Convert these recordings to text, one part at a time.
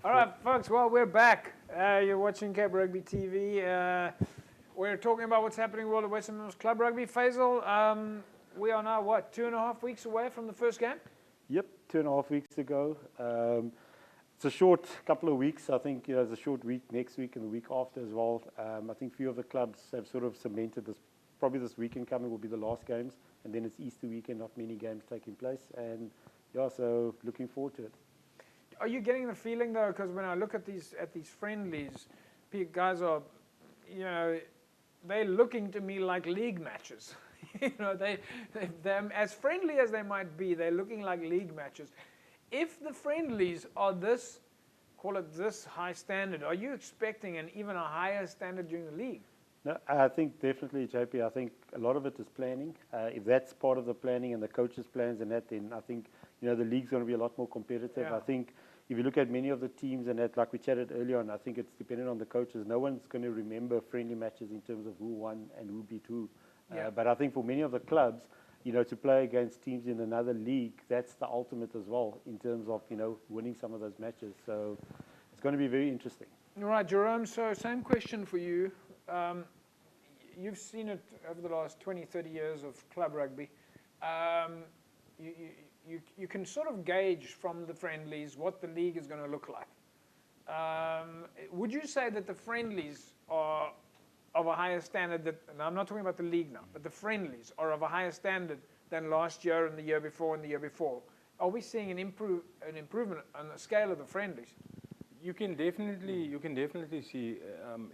All right, folks, well, we're back. You're watching Cape Rugby TV. We're talking about what's happening in the world of Western Mills Club Rugby. Faisal, we are now, what, 2.5 weeks away from the first game? Yep, 2.5 weeks ago. It's a short couple of weeks. I think there's a short week next week and the week after as well. I think a few of the clubs have sort of cemented this. Probably this weekend coming will be the last games, and then it's Easter weekend, not many games taking place. And yeah, so looking forward to it. Are you getting the feeling though? Because when I look at these friendlies, guys are, they're looking to me like league matches. They're as friendly as they might be. They're looking like league matches. If the friendlies are this, call it this high standard, are you expecting an even a higher standard during the league? No, I think definitely, JP. I think a lot of it is planning. If that's part of the planning and the coaches' plans and that, then I think the league's going to be a lot more competitive. Yeah. I think if you look at many of the teams and that, like we chatted earlier on, I think it's dependent on the coaches. No one's going to remember friendly matches in terms of who won and who beat who. Yeah. But I think for many of the clubs, to play against teams in another league, that's the ultimate as well in terms of winning some of those matches. So it's going to be very interesting. All right, Jerome. So same question for you. You've seen it over the last 20, 30 years of club rugby. You can sort of gauge from the friendlies what the league is going to look like. Would you say that the friendlies are of a higher standard, and I'm not talking about the league now, but the friendlies are of a higher standard than last year and the year before and the year before? Are we seeing an improvement on the scale of the friendlies? You can definitely see,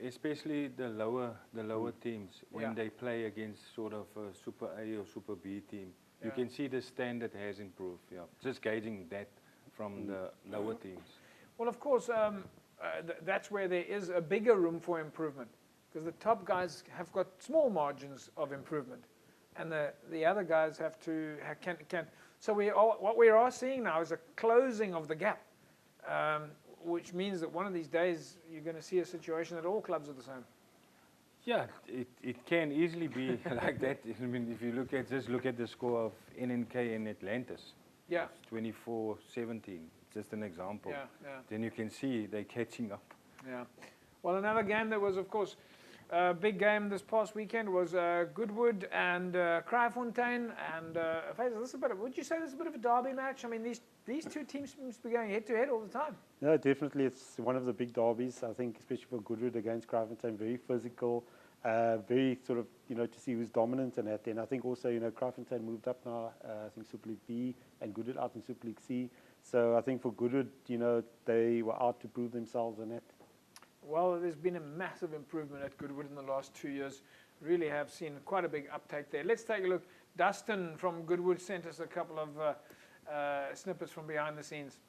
especially the lower teams when they play against sort of a Super A or Super B team. You can see the standard has improved. Yeah, just gauging that from the lower teams. Well, of course, that's where there is a bigger room for improvement, because the top guys have got small margins of improvement, and the other guys have to can. So what we are seeing now is a closing of the gap. Which means that one of these days you're going to see a situation that all clubs are the same. Yeah, it can easily be like that. I mean, if you just look at the score of NNK and Atlantis. Yeah. 24-17, just an example. Yeah, yeah. Then you can see they're catching up. Yeah. Well, another game that was, of course, a big game this past weekend was Goodwood and Kraaifontein. And Faisal, would you say this is a bit of a derby match? I mean, these two teams seem to be going head-to-head all the time. No, definitely. It's one of the big derbies, I think, especially for Goodwood against Kraaifontein. Very physical, very sort of, to see who's dominant in that. And I think also, Kraaifontein moved up now, I think Super League B, and Goodwood out in Super League C. So I think for Goodwood, they were out to prove themselves in that. Well, there's been a massive improvement at Goodwood in the last 2 years. Really have seen quite a big uptake there. Let's take a look. Dustin from Goodwood sent us a couple of snippets from behind the scenes.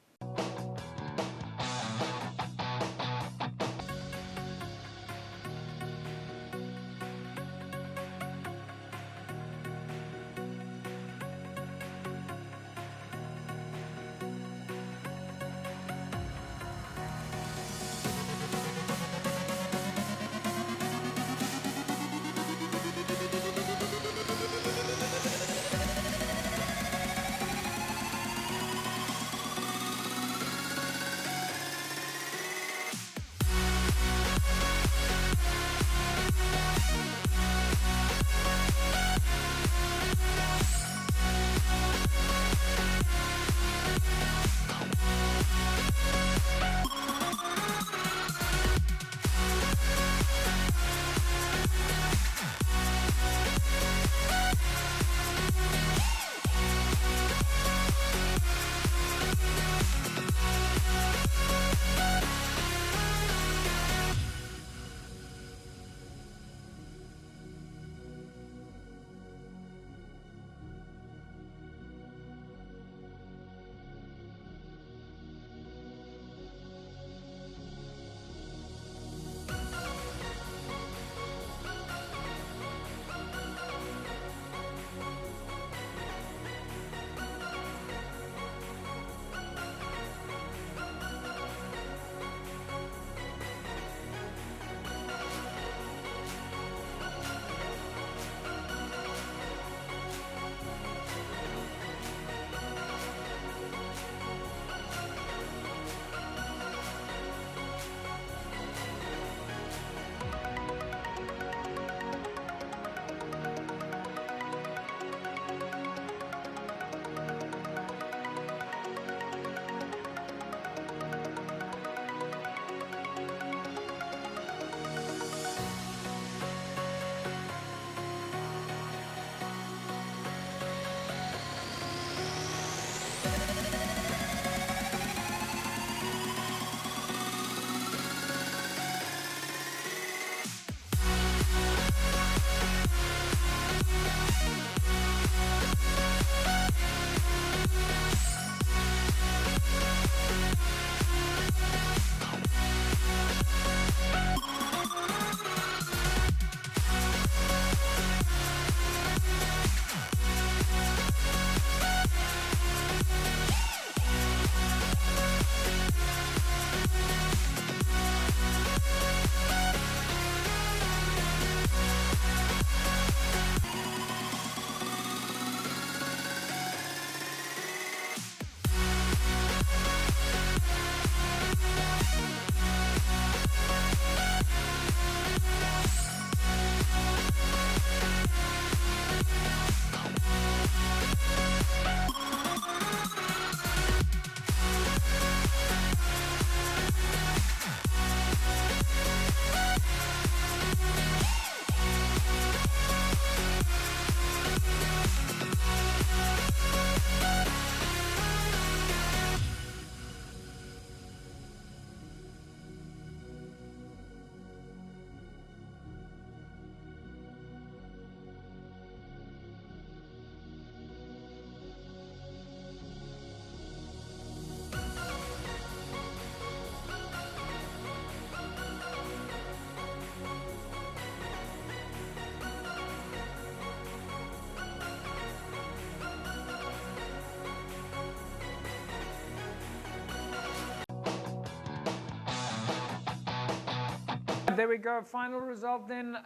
There we go. Final result then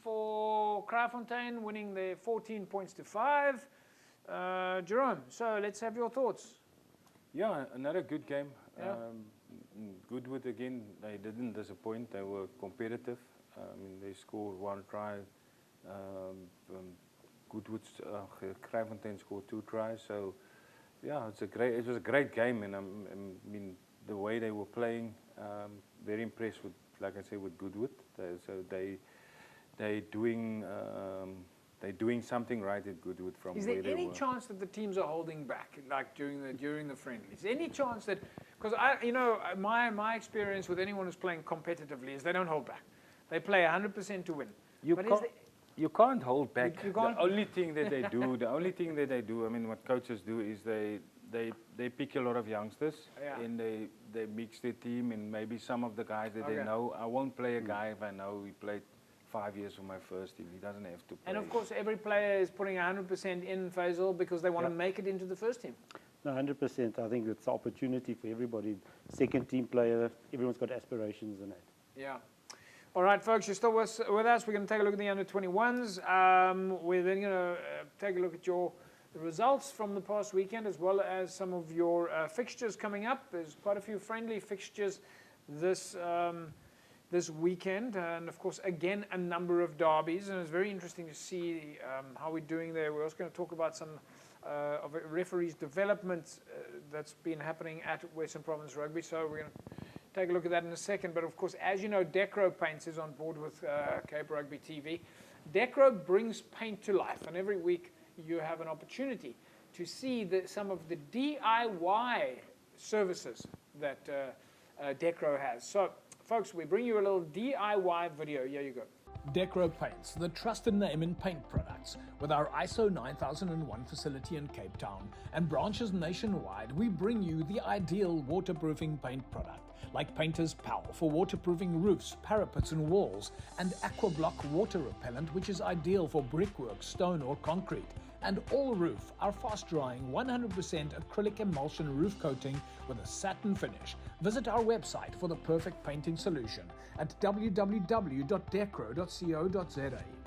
for Kraaifontein winning their 14 points to 5. Jerome, so let's have your thoughts. Yeah, another good game. Yeah. Goodwood again, they didn't disappoint. They were competitive. They scored 1 try. Goodwood, Kraaifontein scored 2 tries. So, yeah, it was a great game, and I mean the way they were playing. Very impressed with, like I say, with Goodwood. They're doing something right at Goodwood from where they were. Is there any chance that the teams are holding back, like during the friendlies? Any chance that, because my experience with anyone who's playing competitively is they don't hold back. They play 100% to win. You can't hold back. You can't? The only thing that they do, I mean, what coaches do is they pick a lot of youngsters, Yeah. and they mix their team, and maybe some of the guys that they Okay. know. I won't play a guy if I know he played 5 years for my first team. He doesn't have to play. And of course, every player is putting 100% in, Faisal, because they want to make it into the first team. No, 100%. I think it's an opportunity for everybody. Second team player, everyone's got aspirations in it. Yeah. All right, folks, you're still with us. We're going to take a look at the under-21s. We're then going to take a look at the results from the past weekend, as well as some of your fixtures coming up. There's quite a few friendly fixtures this weekend, and of course, again, a number of derbies. And it's very interesting to see how we're doing there. We're also going to talk about some of a referees' development that's been happening at Western Province Rugby. So we're going to take a look at that in a second. But of course, as you know, Decro Paints is on board with Cape Rugby TV. Decro brings paint to life, and every week you have an opportunity to see some of the DIY services that Decro has. So, folks, we bring you a little DIY video. Here you go. Decro Paints, the trusted name in paint products. With our ISO 9001 facility in Cape Town and branches nationwide, we bring you the ideal waterproofing paint product, like Painter's Power for waterproofing roofs, parapets and walls, and AquaBlock water repellent, which is ideal for brickwork, stone or concrete. And All Roof, our fast-drying 100% acrylic emulsion roof coating with a satin finish. Visit our website for the perfect painting solution at www.decro.co.za.